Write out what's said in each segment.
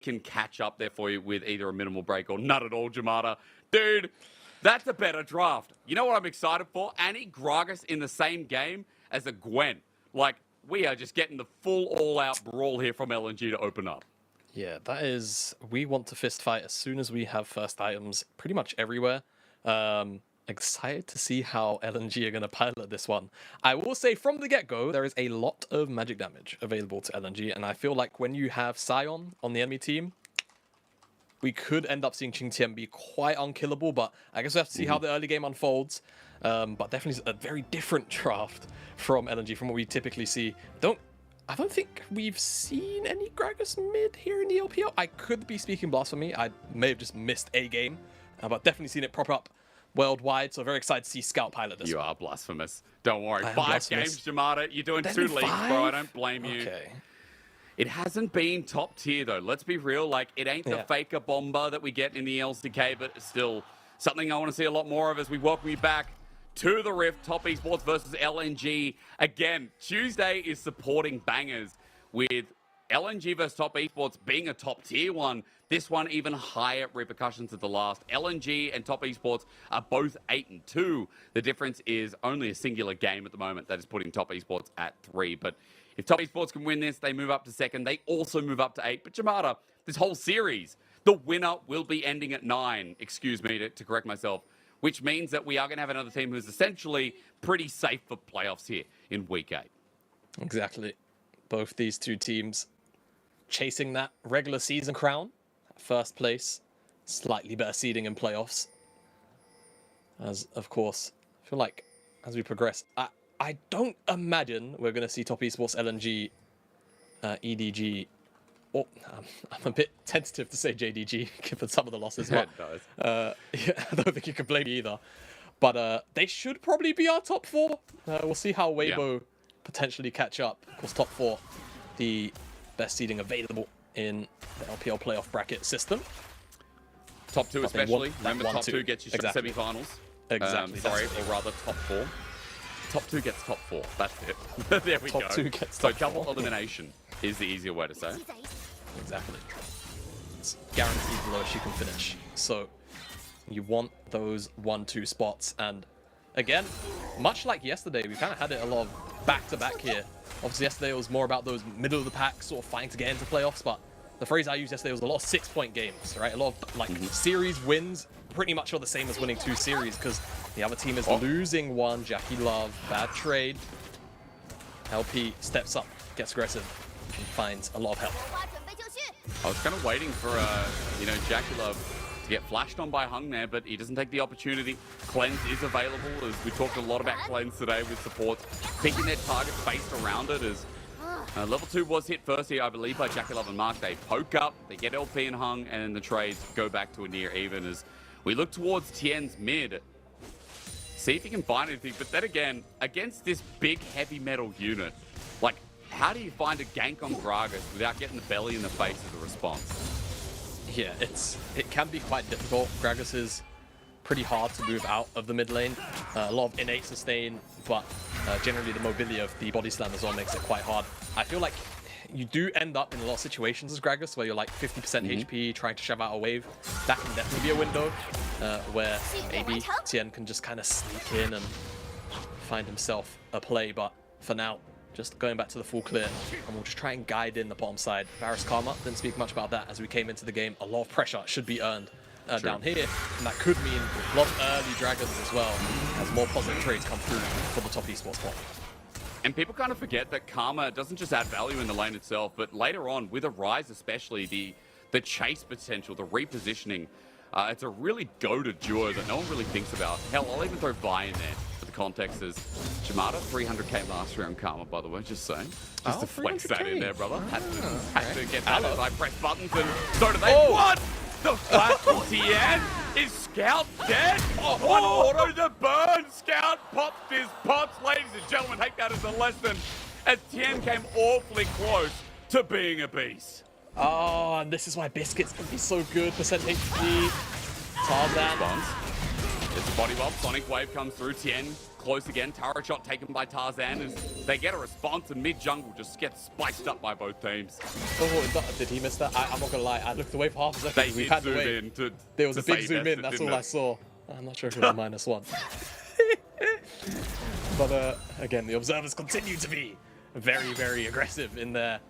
can catch up there for you with either a minimal break or none at all, Jamada. Dude, that's a better draft. You know what I'm excited for? Annie Gragas in the same game as a Gwen. Like, we are just getting the full all-out brawl here from LNG to open up. Yeah, that is... We want to fist fight as soon as we have first items pretty much everywhere. Excited to see how LNG are going to pilot this one. I will say from the get-go, there is a lot of magic damage available to LNG, and I feel like when you have Sion on the enemy team, we could end up seeing QingTian be quite unkillable, but I guess we have to see how the early game unfolds. But definitely a very different draft from LNG from what we typically see. I don't think we've seen any Gragas mid here in the LPL. I could be speaking blasphemy. I may have just missed a game, but definitely seen it prop up worldwide. So very excited to see Scout pilot this. You are blasphemous. Don't worry. 5 blasphemous. games, Jamada. You're doing 2 leagues, bro. I don't blame you. Okay. It hasn't been top tier, though. Let's be real. Like, it ain't the faker bomber that we get in the LCK, but it's still something I want to see a lot more of as we welcome you back to the Rift. Top Esports versus LNG. Again, Tuesday is supporting bangers with LNG versus Top Esports being a top tier one. This one even higher repercussions at the last. LNG and Top Esports are both 8-2. The difference is only a singular game at the moment that is putting Top Esports at 3. But if Top Esports can win this, they move up to 2nd. They also move up to 8. But Jamada, this whole series, the winner will be ending at 9. Excuse me to correct myself. Which means that we are going to have another team who's essentially pretty safe for playoffs here in week 8. Exactly. Both these two teams chasing that regular season crown. First place, slightly better seeding in playoffs. As, of course, I feel like as we progress, I don't imagine we're going to see Top Esports, LNG, EDG. Oh, I'm a bit tentative to say JDG, given some of the losses. But, yeah, I don't think you can blame me either. But they should probably be our top 4. We'll see how Weibo potentially catch up. Of course, top 4, the best seeding available in the LPL playoff bracket system. Top 2 especially. Remember, top 2 gets you to semi-finals. Exactly. Sorry, or rather top 4. Top 2 gets top 4. That's it. There we go. Top 2 gets so top double 4. elimination is the easier way to say it. Exactly. It's guaranteed the lowest you can finish. So you want those 1-2 spots. And again, much like yesterday, we kind of had it a lot of back-to-back here. Obviously, yesterday it was more about those middle-of-the-pack sort of fighting to get into playoffs, but the phrase I used yesterday was a lot of 6-point games, right? A lot of like series wins pretty much are the same as winning 2 series because the other team is losing 1. JackeyLove, bad trade. LP steps up, gets aggressive, and finds a lot of help. I was kind of waiting for, JackeyLove to get flashed on by Hung there, but he doesn't take the opportunity. Cleanse is available, as we talked a lot about Cleanse today with supports. Picking their targets based around it as level 2 was hit first here, I believe, by JackeyLove and Mark. They poke up, they get LP and Hung, and then the trades go back to a near even as we look towards Tian's mid. See if he can find anything, but then again, against this big heavy metal unit, like, how do you find a gank on Gragas without getting the belly in the face as a response? Yeah, it can be quite difficult. Gragas is pretty hard to move out of the mid lane. A lot of innate sustain, but generally the mobility of the body slam as well makes it quite hard. I feel like you do end up in a lot of situations as Gragas where you're like 50% HP trying to shove out a wave. That can definitely be a window where maybe Tian can just kind of sneak in and find himself a play. But for now, just going back to the full clear, and we'll just try and guide in the bottom side. Varus Karma, didn't speak much about that as we came into the game. A lot of pressure should be earned down here, and that could mean a lot of early dragons as well, as more positive trades come through for the Top Esports spot. And people kind of forget that Karma doesn't just add value in the lane itself, but later on, with a Ryze especially, the chase potential, the repositioning, it's a really goated duo that no one really thinks about. Hell, I'll even throw Vi in there. The context is Jamada, 300k last year on Karma, by the way, just saying. Just to flex that in there, brother. Had to get that as I press buttons, and so do they. What? The flash from Tian? Is Scout dead? One auto to burn. Scout pops his pots. Ladies and gentlemen, take that as a lesson as Tian came awfully close to being a beast. Oh, and this is why Biscuits can be so good. Percent HP. Tarzan. It's a body bomb. Sonic Wave comes through. Tian close again. Turret shot taken by Tarzan as they get a response, and mid-jungle just gets spiced up by both teams. Oh, did he miss that? I'm not gonna lie. I looked away for half a second. They did zoom in to there was a big zoom in. it, That's all I saw. I'm not sure if it was a -1. But again, the observers continue to be very, very aggressive in their,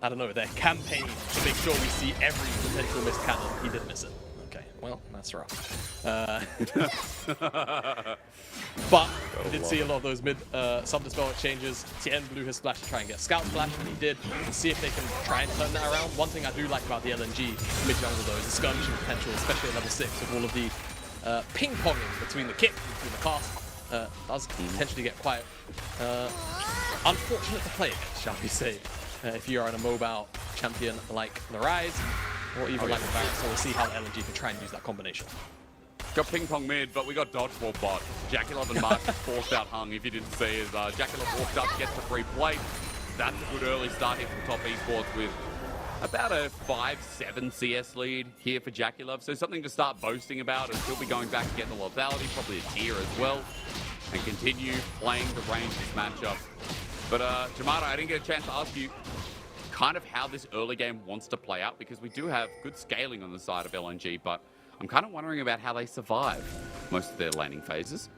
I don't know, their campaign to make sure we see every potential missed cannon. He did miss it. Okay, well, that's rough. But we did see a lot of those mid sub-dispel exchanges. Tian blew his splash to try and get Scout Splash, and he did. Let's see if they can try and turn that around. One thing I do like about the LNG mid-jungle, though, is the skirmishing potential, especially at level 6, with all of the ping-ponging between the kick, between the cast. Does potentially get quite unfortunate to play against, shall we say, if you are in a mobile champion like the Ryze, or even like the Varus. So we'll see how LNG can try and use that combination. Got ping pong mid, but we got dodgeball bot. JackeyLove and Mark forced out hung. If you didn't see, as JackeyLove walked up, gets the free plate. That's a good early start here from Top Esports with about a 5-7 CS lead here for JackeyLove. So something to start boasting about, and he'll be going back to get the lethality, probably a tier as well, and continue playing the range of this matchup. But Jamada, I didn't get a chance to ask you kind of how this early game wants to play out, because we do have good scaling on the side of LNG, but I'm kind of wondering about how they survive most of their laning phases.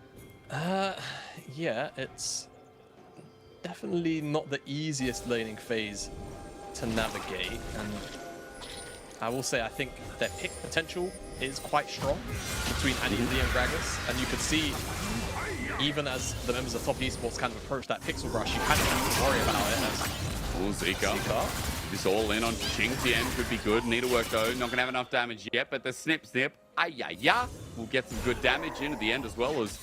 Yeah, it's definitely not the easiest laning phase to navigate, and I will say I think their pick potential is quite strong between Andy and Gragas, and you could see even as the members of Top Esports kind of approach that pixel rush, you kind of need to worry about it as Zika. This all in on QingTian could be good. Need to work though. Not gonna have enough damage yet, but the snip will get some good damage in at the end, as well as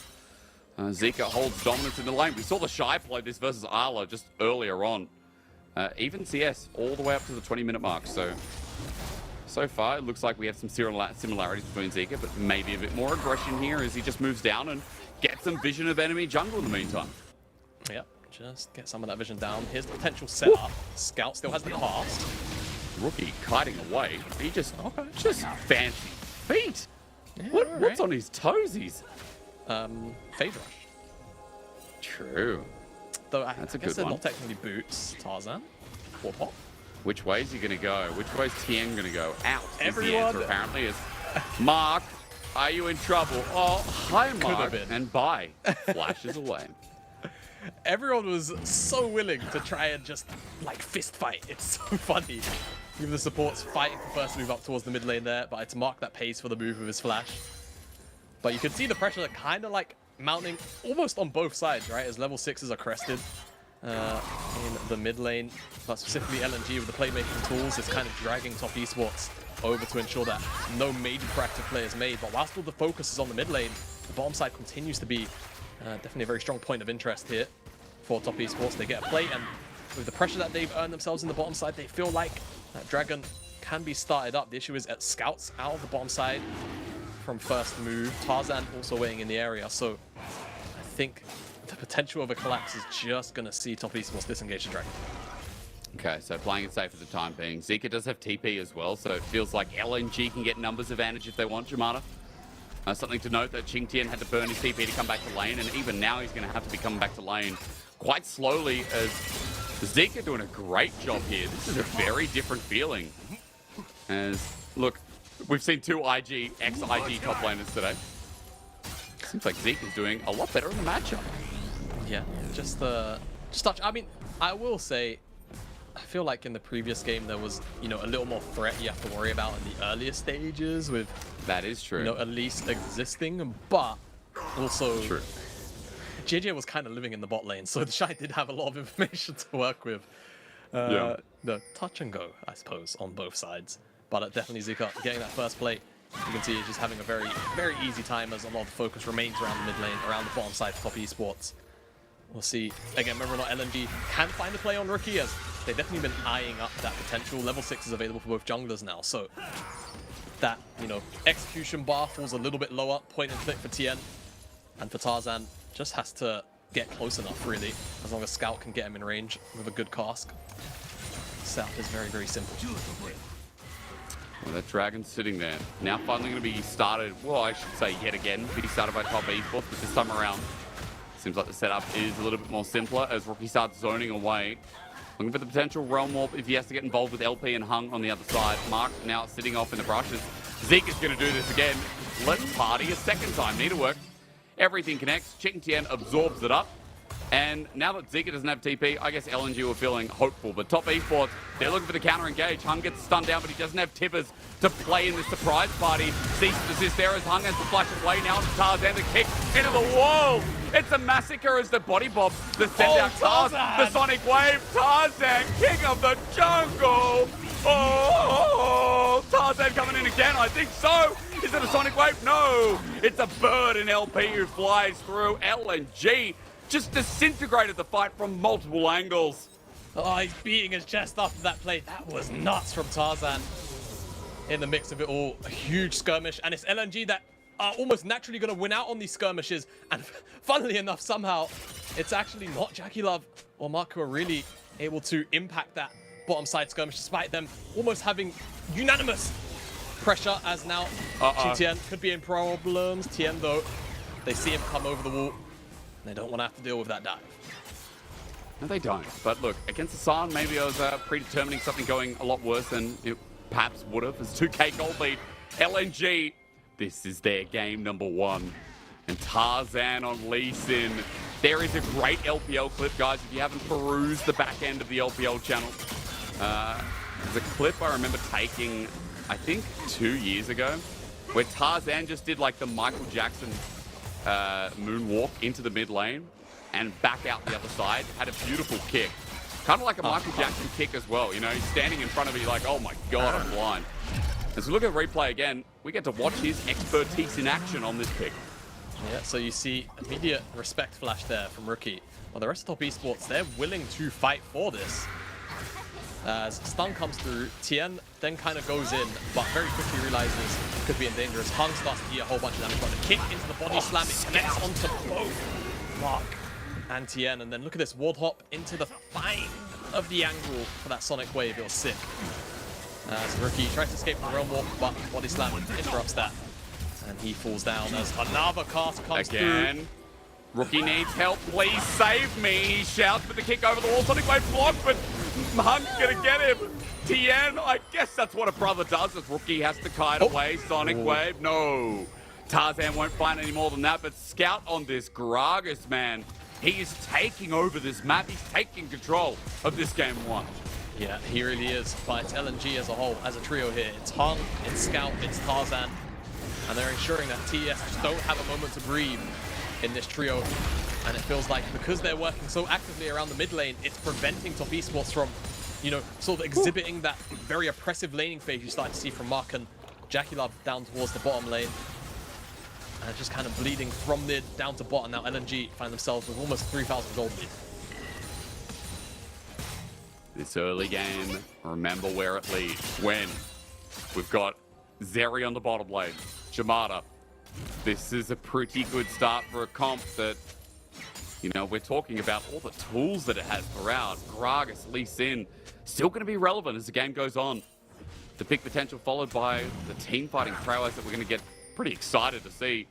Zika holds dominance in the lane. We saw the Shy play this versus Arla just earlier on. Even CS all the way up to the 20-minute mark. So far, it looks like we have some similarities between Zika, but maybe a bit more aggression here as he just moves down and gets some vision of enemy jungle in the meantime. Yep, just get some of that vision down. Here's the potential setup. Scout still has the cast. Rookie kiting away. He just fancy feet. Yeah, What's on his toesies? Phase rush. True. Though I That's a guess good they're one. not technically boots. Tarzan. Or pop. Which way is he going to go? Which way is Tian going to go? Out is the Everyone- answer, apparently. Is Mark, are you in trouble? Oh, hi, Mark. been. And bye. Flashes away. Everyone was so willing to try and just, like, fist fight. It's so funny. Even the supports fighting for first move up towards the mid lane there, but it's Mark that pays for the move with his flash. But you can see the pressure that kind of, like, mounting almost on both sides, right? As level 6s are crested in the mid lane, but specifically LNG with the playmaking tools is kind of dragging Top Esports over to ensure that no major proactive play is made. But whilst all the focus is on the mid lane, the bottom side continues to be definitely a very strong point of interest here for Top Esports. They get a play, and with the pressure that they've earned themselves in the bottom side, they feel like that Dragon can be started up. The issue is at Scouts out of the bottom side from first move. Tarzan also waiting in the area, so I think the potential of a collapse is just going to see Top Esports disengage the Dragon. Okay, so playing it safe for the time being. Zika does have TP as well, so it feels like LNG can get numbers advantage if they want, Jamada. Something to note that QingTian had to burn his TP to come back to lane, and even now he's going to have to be coming back to lane quite slowly, as Zika doing a great job here. This is a very different feeling. As, look, we've seen two IG, ex-IG top laners today. Seems like Zika's doing a lot better in the matchup. Yeah, just touch. I mean, I will say, I feel like in the previous game there was, you know, a little more threat you have to worry about in the earlier stages with, That is true. you know, at least existing, but also True. JJ was kind of living in the bot lane, so the Shy did have a lot of information to work with. Yeah. The touch and go, I suppose, on both sides. But definitely Zika getting that first play. You can see he's just having a very, very easy time as a lot of focus remains around the mid lane, around the bottom side for Top Esports. We'll see. Again, remember or not, LNG can find a play on Rookie, as they've definitely been eyeing up that potential. Level 6 is available for both junglers now, so that, you know, execution bar falls a little bit lower. Point and click for Tian, and for Tarzan, just has to get close enough, really, as long as Scout can get him in range with a good cask. Setup is very, very simple. Well, that dragon's sitting there. Now finally going to be started, well, I should say yet again, be started by Top Esports, but this time around, seems like the setup is a little bit more simpler as Rookie starts zoning away. Looking for the potential realm warp if he has to get involved with LP and Hung on the other side. Mark now sitting off in the brushes. Zika's going to do this again. Let's party a second time. Need to work. Everything connects. QingTian absorbs it up. And now that Zika doesn't have TP, I guess LNG were feeling hopeful. But Top Esports, they're looking for the counter-engage. Hung gets stunned down, but he doesn't have tippers to play in this surprise party. Cease to desist there as Hung has to flash away now to Tarzan, the kick into the wall. It's a massacre as the body bob, the send out Tarzan, the Sonic Wave, Tarzan, king of the jungle. Oh, Tarzan coming in again, I think so. Is it a Sonic Wave? No, it's a bird in LP who flies through. LNG just disintegrated the fight from multiple angles. Oh, he's beating his chest after that play. That was nuts from Tarzan. In the mix of it all, a huge skirmish, and it's LNG that are almost naturally going to win out on these skirmishes. And funnily enough, somehow, it's actually not JackeyLove or Mark who are really able to impact that bottom side skirmish, despite them almost having unanimous pressure, as now Tian could be in problems. Tian, though, they see him come over the wall. They don't want to have to deal with that dive. No, they don't. But look, against the Sion, maybe I was predetermining something going a lot worse than it perhaps would have. It's 2K gold lead. LNG, this is their game number 1. And Tarzan on Lee Sin. There is a great LPL clip, guys. If you haven't perused the back end of the LPL channel, there's a clip I remember taking, I think 2 years ago, where Tarzan just did like the Michael Jackson moonwalk into the mid lane and back out the other side. Had a beautiful kick. Kind of like a Michael Jackson kick as well. You know, he's standing in front of me like, oh my God, I'm blind. As we look at the replay again, we get to watch his expertise in action on this pick. Yeah, so you see immediate respect flash there from Rookie. Well, the rest of Top Esports, they're willing to fight for this. As stun comes through, Tian then kind of goes in, but very quickly realizes it could be in danger as Hung starts to eat a whole bunch of damage. But the kick into the body slam, it connects onto both Mark and Tian. And then look at this ward hop into the find of the angle for that Sonic Wave. It was sick. As Rookie tries to escape from Realm Walk, but body slam interrupts that. And he falls down as another cast comes through. Rookie needs help, please save me. He shouts with the kick over the wall. Sonic Wave blocked, but Hung's gonna get him. Tian, I guess that's what a brother does, as Rookie has to kite away. Sonic Wave, no. Tarzan won't find any more than that, but Scout on this Gragas, man. He is taking over this map. He's taking control of this game 1. Yeah, he really is. But it's LNG as a whole, as a trio here. It's Hung, it's Scout, it's Tarzan. And they're ensuring that TES just don't have a moment to breathe in this trio. And it feels like because they're working so actively around the mid lane, it's preventing Top Esports from, you know, sort of exhibiting that very oppressive laning phase you start to see from Mark and JackeyLove down towards the bottom lane. And just kind of bleeding from mid down to bottom. Now LNG find themselves with almost 3,000 gold lead. This early game, remember where it leads. When we've got Zeri on the bottom lane, Jamada. This is a pretty good start for a comp that, you know, we're talking about all the tools that it has throughout. Gragas, Lee Sin, still going to be relevant as the game goes on. The big potential followed by the team fighting prowess that we're going to get pretty excited to see.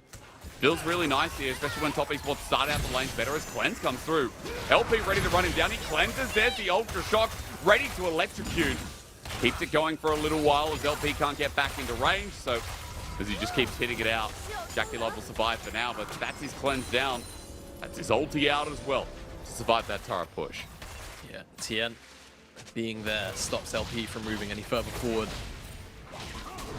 Feels really nice here, especially when Top Esports start out the lanes better as Cleanse comes through. LP ready to run him down. He cleanses. There's the Ultra Shock, ready to electrocute. Keeps it going for a little while as LP can't get back into range, so as he just keeps hitting it out, JackeyLove will survive for now, but that's his Cleanse down. That's his ulti out as well to survive that turret push. Yeah, Tian being there stops LP from moving any further forward.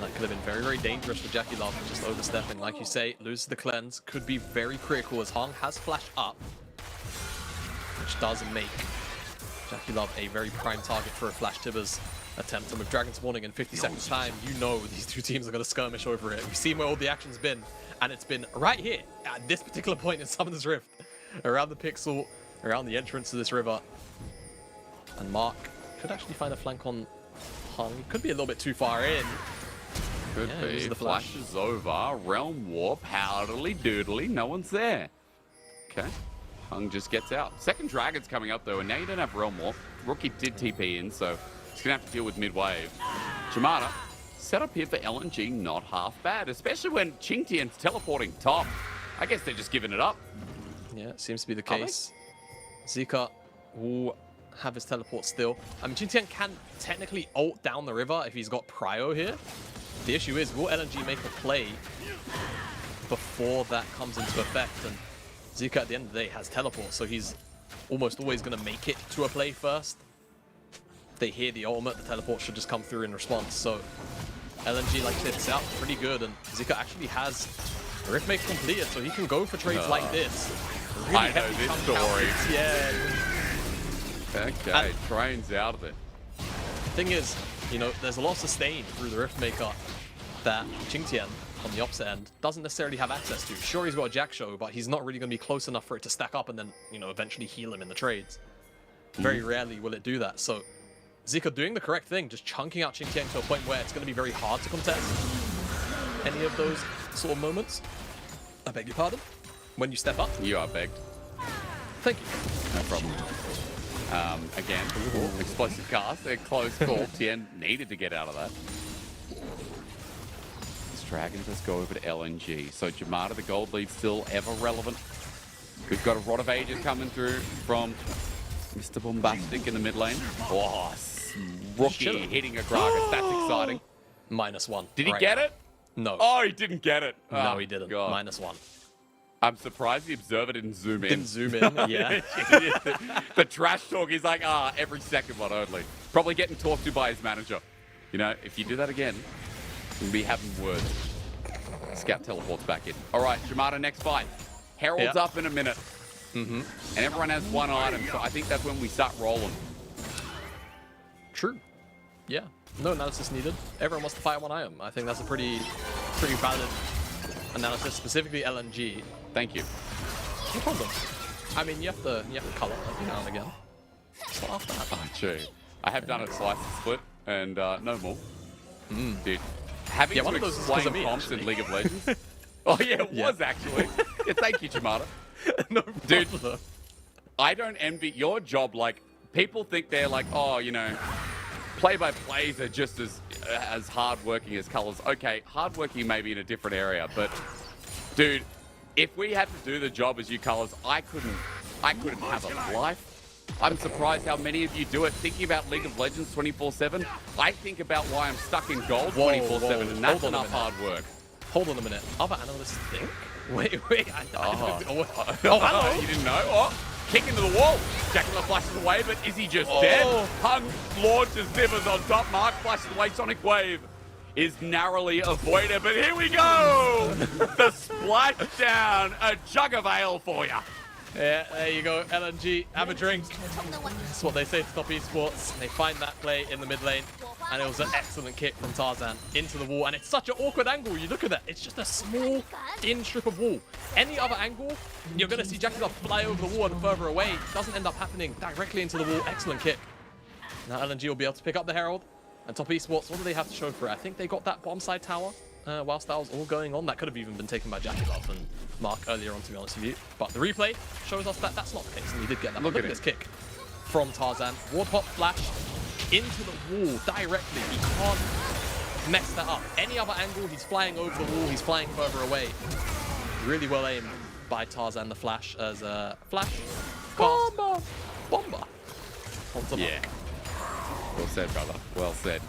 That could have been very, very dangerous for JackeyLove, just overstepping. Like you say, loses the Cleanse, could be very critical as Hung has flashed up, which doesn't make JackeyLove a very prime target for a Flash Tibbers attempt. And with Dragon's Warning in 50 seconds time, you know these two teams are going to skirmish over it. We've seen where all the action's been, and it's been right here at this particular point in Summoner's Rift, around the pixel, around the entrance to this river. And Mark could actually find a flank on Hung. He could be a little bit too far in. Could be. The flash is over. Realm Warp, howdily doodly, no one's there. Okay. Hung just gets out. Second Dragon's coming up though, and now you don't have Realm Warp. Rookie did TP in, so he's gonna have to deal with mid-wave. Jamada setup here for LNG not half bad, especially when QingTian's teleporting top. I guess they're just giving it up. Yeah, it seems to be the case. Zika will have his teleport still. I mean, QingTian can technically ult down the river if he's got prio here. The issue is, will LNG make a play before that comes into effect? And Zika, at the end of the day, has teleport, so he's almost always going to make it to a play first. If they hear the ultimate, the teleport should just come through in response. So LNG, like I said, it's out pretty good, and Zika actually has Riftmake completed, so he can go for trades like this. Really I know this story. Yeah. Okay, train's out of it. The thing is, you know, there's a lot of sustain through the Riftmaker that QingTian on the opposite end doesn't necessarily have access to. Sure, he's got a Jack Show, but he's not really going to be close enough for it to stack up and then, you know, eventually heal him in the trades. Very rarely will it do that. So Zika doing the correct thing, just chunking out QingTian to a point where it's going to be very hard to contest any of those sort of moments. I beg your pardon? When you step up? You are begged. Thank you. No problem. Again, explosive cast, a close call. Tian needed to get out of that. This Dragon does go over to LNG. So Jamada, the gold lead, still ever relevant. We've got a Rod of Ages coming through from Mr. Bombastic in the mid lane. Oh, rookie hitting a Gragas. That's exciting. -1. Did he get it? No. Oh, he didn't get it. No, he didn't. God. -1. I'm surprised the observer didn't zoom in. Didn't zoom in, yeah. The trash talk, he's like, every second one only. Probably getting talked to by his manager. You know, if you do that again, we'll be having words. Scout teleports back in. All right, Jamada, next fight. Herald's up in a minute. And everyone has one item, so I think that's when we start rolling. True. Yeah. No analysis needed. Everyone wants to fight one item. I think that's a pretty valid analysis, specifically LNG. Thank you. No problem. I mean, you have to color every now and again. Just laugh at that. Oh, true. I have done a slice and split, and no more. Dude, having to explain comps in League of Legends. Oh, yeah, it was actually. Yeah, thank you, Jamada. No Dude, problem. I don't envy your job. Like, people think they're like, oh, you know, play-by-plays are just as hard-working as colors. Okay, hard-working maybe in a different area, but, dude, if we had to do the job as you colors, I couldn't have a life. I'm surprised how many of you do it. Thinking about League of Legends 24/7, I think about why I'm stuck in gold 24/7, and that's enough hard work. Hold on a minute. Other analysts think? Wait. Oh, hello. You didn't know? Oh, kick into the wall. JackeyLove flashes away, but is he just dead? Hung launches Zivers on top. Mark flashes away. Sonic Wave is narrowly avoided, but here we go! The splashdown, a jug of ale for you. Yeah, there you go. LNG, have a drink. That's what they say to top esports. They find that play in the mid lane, and it was an excellent kick from Tarzan into the wall. And it's such an awkward angle. You look at that. It's just a small, thin strip of wall. Any other angle, you're going to see JackeyLove fly over the wall and further away. It doesn't end up happening directly into the wall. Excellent kick. Now LNG will be able to pick up the Herald. And top esports, what do they have to show for it? I think they got that bottom side tower whilst that was all going on. That could have even been taken by JackeyLove and Mark earlier on, to be honest with you. But the replay shows us that that's not the case, and he did get that. Look at this kick from Tarzan. Ward hop flash into the wall directly. He can't mess that up. Any other angle, he's flying over the wall, he's flying further away. Really well aimed by Tarzan, the flash, as a flash cast. Bomber. Yeah. Well said, brother. Well said.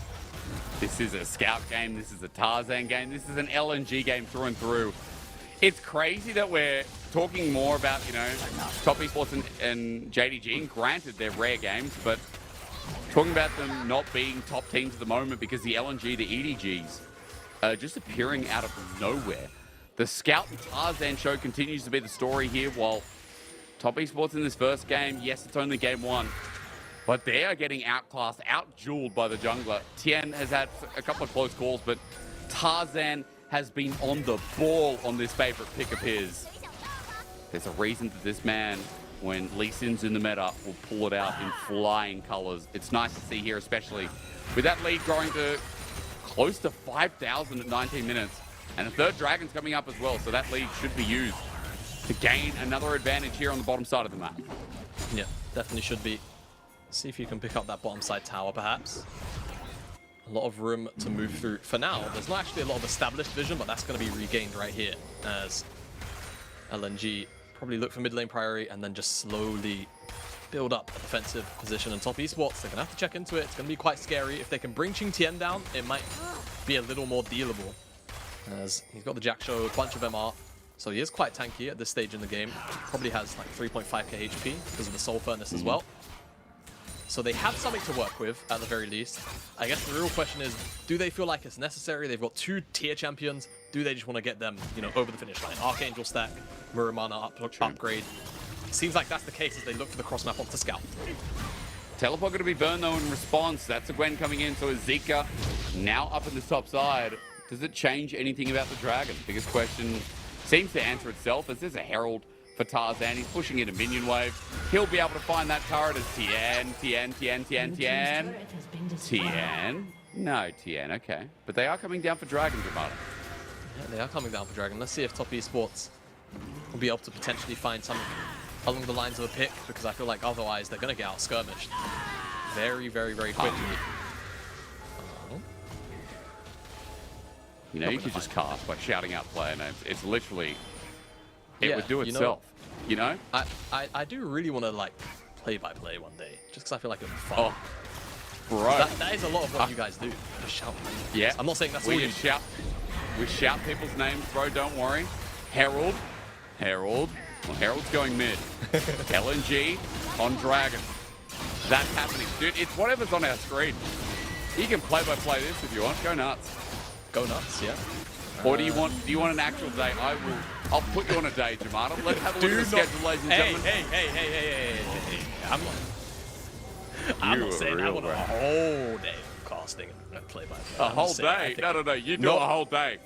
This is a Scout game. This is a Tarzan game. This is an LNG game through and through. It's crazy that we're talking more about, you know, top esports and JDG. And granted, they're rare games, but talking about them not being top teams at the moment because the LNG, the EDGs, are just appearing out of nowhere. The Scout and Tarzan show continues to be the story here, while top esports in this first game, yes, it's only game one, but they are getting outclassed, outdueled by the jungler. Tian has had a couple of close calls, but Tarzan has been on the ball on this favorite pick of his. There's a reason that this man, when Lee Sin's in the meta, will pull it out in flying colors. It's nice to see here, especially with that lead growing to close to 5,000 at 19 minutes. And a third dragon's coming up as well, so that lead should be used to gain another advantage here on the bottom side of the map. Yeah, definitely should be. See if you can pick up that bottom side tower, perhaps. A lot of room to move through. For now, there's not actually a lot of established vision, but that's going to be regained right here as LNG probably look for mid lane priority and then just slowly build up a defensive position on top Esports. They're going to have to check into it. It's going to be quite scary. If they can bring QingTian down, it might be a little more dealable. As he's got the Jack Show, a bunch of MR. So he is quite tanky at this stage in the game. Probably has like 3.5k HP because of the Soul Furnace as well. So they have something to work with at the very least. I guess the real question is, do they feel like it's necessary? They've got 2 tier champions. Do they just want to get them, you know, over the finish line? Archangel stack, Muramana upgrade. Seems like that's the case as they look for the cross map onto Scout. Teleport going to be burned though in response. That's a Gwen coming in, so is Zika now up in the top side. Does it change anything about the Dragon? Biggest question seems to answer itself as there's a Herald for Tarzan. He's pushing in a minion wave. He'll be able to find that turret as Tian. No, Tian, okay. But they are coming down for Dragon, Jamada. Yeah, they are coming down for Dragon. Let's see if top Esports will be able to potentially find something along the lines of a pick, because I feel like otherwise they're going to get out skirmished very, very, very quickly. You know, you could just cast by shouting out player names. It's literally, it would do itself, you know? I do really want to, like, play-by-play one day, just because I feel like it would be fun. Oh, bro. That is a lot of what you guys do. Just shout names. Yeah. I'm not saying that's all you do. We shout people's names, bro, don't worry. Herald. Well, Herald's going mid. LNG on Dragon. That's happening. Dude, it's whatever's on our screen. You can play-by-play this if you want. Go nuts. Go nuts, yeah. Or do you want an actual day? I'll put you on a day, Jamada. Let's have a look at the schedule, ladies and gentlemen. Hey. I'm not saying I want a whole day of casting and play-by-play. A whole day? No. You do a whole day.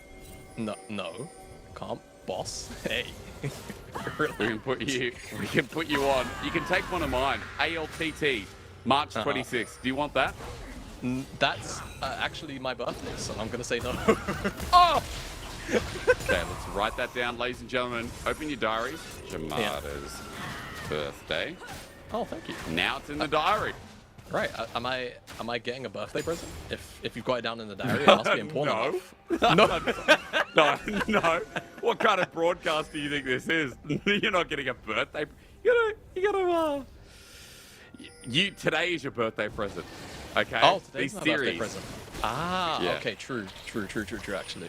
No. Can't, boss. Hey. Really? We can put you on. You can take one of mine. ALTT, March 26th. Do you want that? That's actually my birthday, so I'm gonna say no. Oh! Okay, let's write that down, ladies and gentlemen. Open your diaries. Jamada's birthday. Oh, thank you. Now it's in the diary. Right. Am I getting a birthday present? If you've got it down in the diary, it must be important enough. No. What kind of broadcast do you think this is? You're not getting a birthday. Today is your birthday present. Okay. Oh, today's my birthday present. Ah, yeah. Okay, true, actually.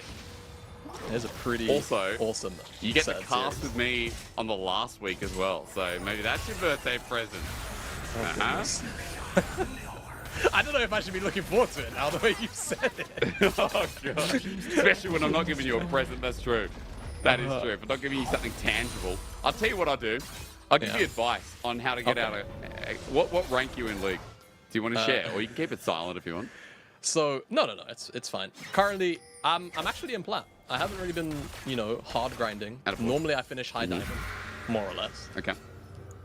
There's a pretty awesome. You get to cast with me on the last week as well, so maybe that's your birthday present. I don't know if I should be looking forward to it now, the way you said it. Oh, God. Especially when I'm not giving you a present, that's true. That is true. If I'm not giving you something tangible, I'll tell you what I'll do. I'll give you advice on how to get out of... What rank you in League? Do you want to share? Or you can keep it silent if you want. So, no, it's fine. Currently, I'm actually in plat. I haven't really been, hard grinding. Normally I finish high diamond, more or less. Okay.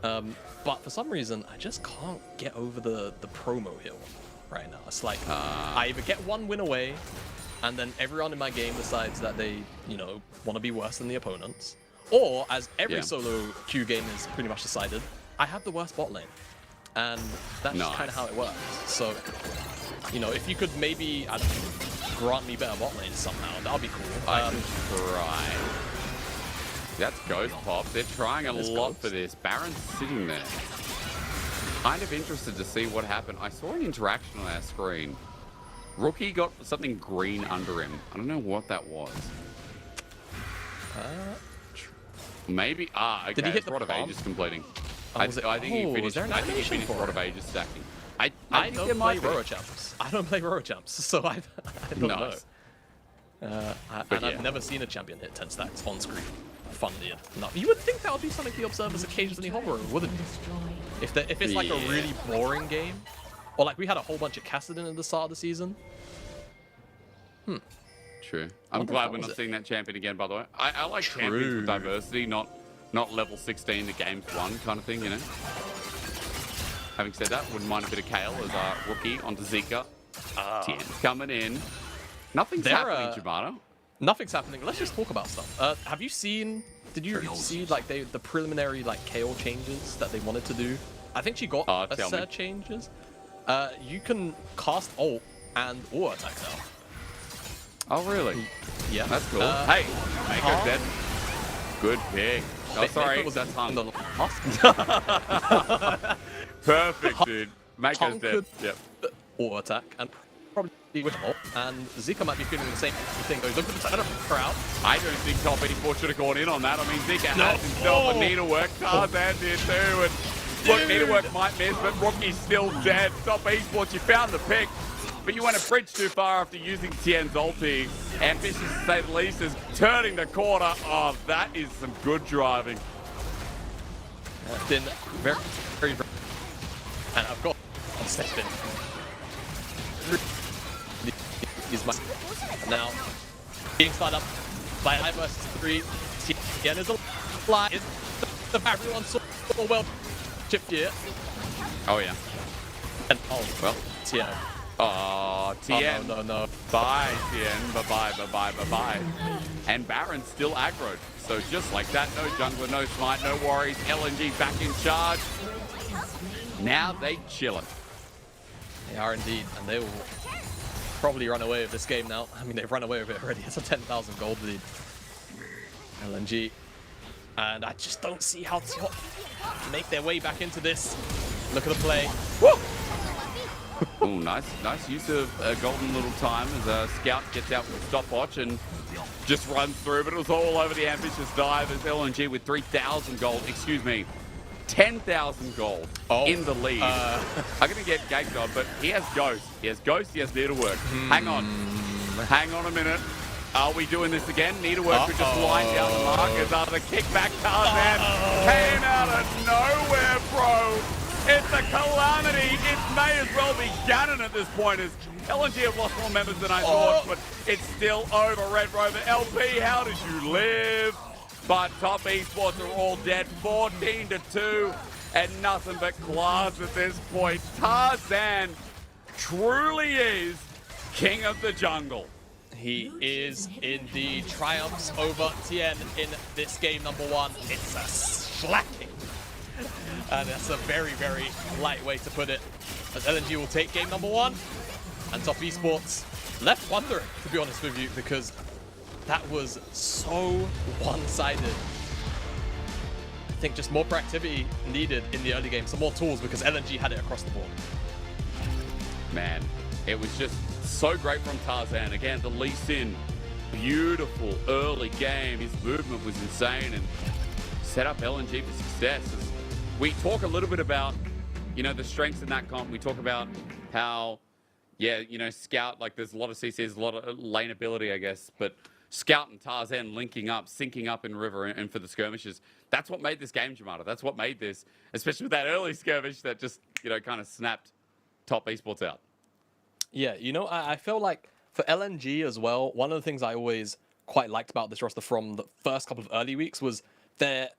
But for some reason, I just can't get over the promo hill right now. It's like, I either get one win away, and then everyone in my game decides that they, want to be worse than the opponents. Or, as every solo queue game is pretty much decided, I have the worst bot lane. And that's just kind of how it works. So, if you could maybe, grant me better bot lanes somehow, that would be cool. I can try. That's Ghost Pop. They're trying a lot for this. Baron's sitting there. Kind of interested to see what happened. I saw an interaction on our screen. Rookie got something green under him. I don't know what that was. Maybe. Okay. Did he hit the Rod of Ages completing. Oh, I think he finished. I think he finished Rod of Ages stacking. I don't play Rorochamps. I don't play Rorochamps, so I don't know. I've never seen a champion hit 10 stacks on screen. Funnily enough. You would think that would be something the observers occasionally hover over, wouldn't you? If it's like a really boring game, or like we had a whole bunch of Kassadin at the start of the season. True. I'm glad we're not seeing that champion again, by the way. I like champions with diversity, not level 16 the game's won kind of thing, Having said that, wouldn't mind a bit of Kale as our rookie onto Zika. Tian's coming in. Nothing's happening, Jamada. Nothing's happening. Let's just talk about stuff. Have you seen... Did you see like the preliminary like KO changes that they wanted to do? I think she got a set of changes. You can cast ult and auto attack now. Oh, really? Yeah. That's cool. Hey, Mako's dead. Good pick. Oh, sorry. Was That's Hung. the Perfect, dude. Mako's dead. Yep. Auto attack and probably with ult. And Zika might be feeling the same thing. Look at the turn of the crowd. I don't think Top 84 should have gone in on that. I mean, Zika has himself a needlework. Tarzan did too. And look, needlework might miss, but Rookie's still dead. Top Esports, you found the pick. But you went a bridge too far after using Tian's ulti. Ambitious to say the least is turning the corner. Oh, that is some good driving. Been very, very, and I've got on step in. Is my now being started up by I versus 3. Tian is a fly. The everyone saw well chipped here. Oh yeah. And oh well, Tian. Oh, Tian. Oh, no. Bye, Tian. Bye-bye. And Baron's still aggroed. So just like that, no jungler, no smite, no worries. LNG back in charge. Now they chillin'. They are indeed, and they will probably run away with this game now. I mean, they've run away with it already. It's a 10,000 gold lead. LNG. And I just don't see how to make their way back into this. Look at the play. Woo! Oh, nice use of a golden little time as a scout gets out with a stopwatch and just runs through, but it was all over the ambitious dive as LNG with 3,000 gold, excuse me, 10,000 gold in the lead. I'm going to get ganked on, but he has Ghost. He has Needlework. Hang on a minute. Are we doing this again? Needlework would just line down the markers after the kickback. Tarzan came out of nowhere, bro. It's a calamity. It may as well be Ganon at this point, as LNG have lost more members than I thought, but it's still over. Red Rover LP, how did you live? But Top Esports are all dead, 14-2, and nothing but class at this point. Tarzan truly is king of the jungle. He is indeed. Triumphs over Tian in this game number 1. It's a slacking. And that's a very, very light way to put it. As LNG will take game number 1. And Top Esports left wondering, to be honest with you, because that was so one-sided. I think just more proactivity needed in the early game, some more tools, because LNG had it across the board. Man, it was just so great from Tarzan. Again, the Lee Sin, beautiful early game. His movement was insane and set up LNG for success. We talk a little bit about, you know, the strengths in that comp. We talk about how, yeah, you know, Scout, like there's a lot of CCs, a lot of lane ability, I guess, but Scout and Tarzan linking up, syncing up in River and for the skirmishes. That's what made this game, Jamada. That's what made this, especially with that early skirmish that just, you know, kind of snapped Top Esports out. Yeah, you know, I feel like for LNG as well, one of the things I always quite liked about this roster from the first couple of early weeks was their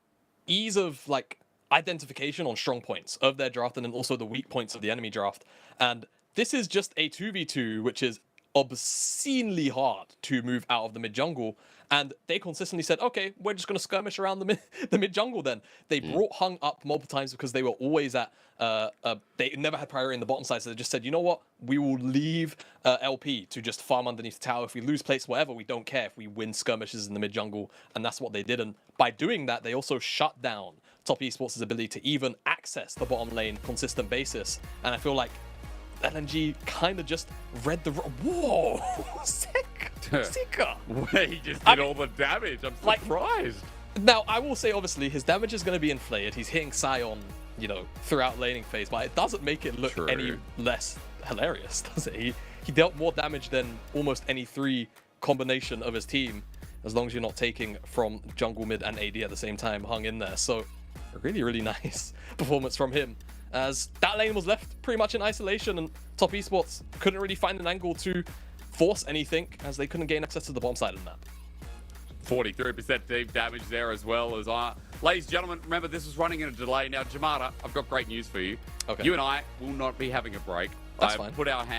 ease of, like, identification on strong points of their draft and then also the weak points of the enemy draft. And this is just a 2v2, which is obscenely hard to move out of the mid jungle. And they consistently said, okay, we're just going to skirmish around the mid jungle then. They brought Hung up multiple times because they were always at, they never had priority in the bottom side. So they just said, you know what? We will leave LP to just farm underneath the tower. If we lose place, whatever, we don't care if we win skirmishes in the mid jungle. And that's what they did. And by doing that, they also shut down Top Esports' ability to even access the bottom lane consistent basis. And I feel like LNG kind of just read the... Whoa! Sick! Zika! He just did all the damage. I'm surprised. Now, I will say, obviously, his damage is going to be inflated. He's hitting Sion, you know, throughout laning phase, but it doesn't make it look any less hilarious, does it? He dealt more damage than almost any 3 combination of his team, as long as you're not taking from jungle, mid, and AD at the same time, hung in there. So, a really, really nice performance from him, as that lane was left pretty much in isolation, and Top Esports couldn't really find an angle to force anything, as they couldn't gain access to the bottom side of the map. 43% deep damage there as well. As ladies and gentlemen, remember this was running in a delay. Now, Jamada, I've got great news for you. Okay. You and I will not be having a break. That's fine. Put our hands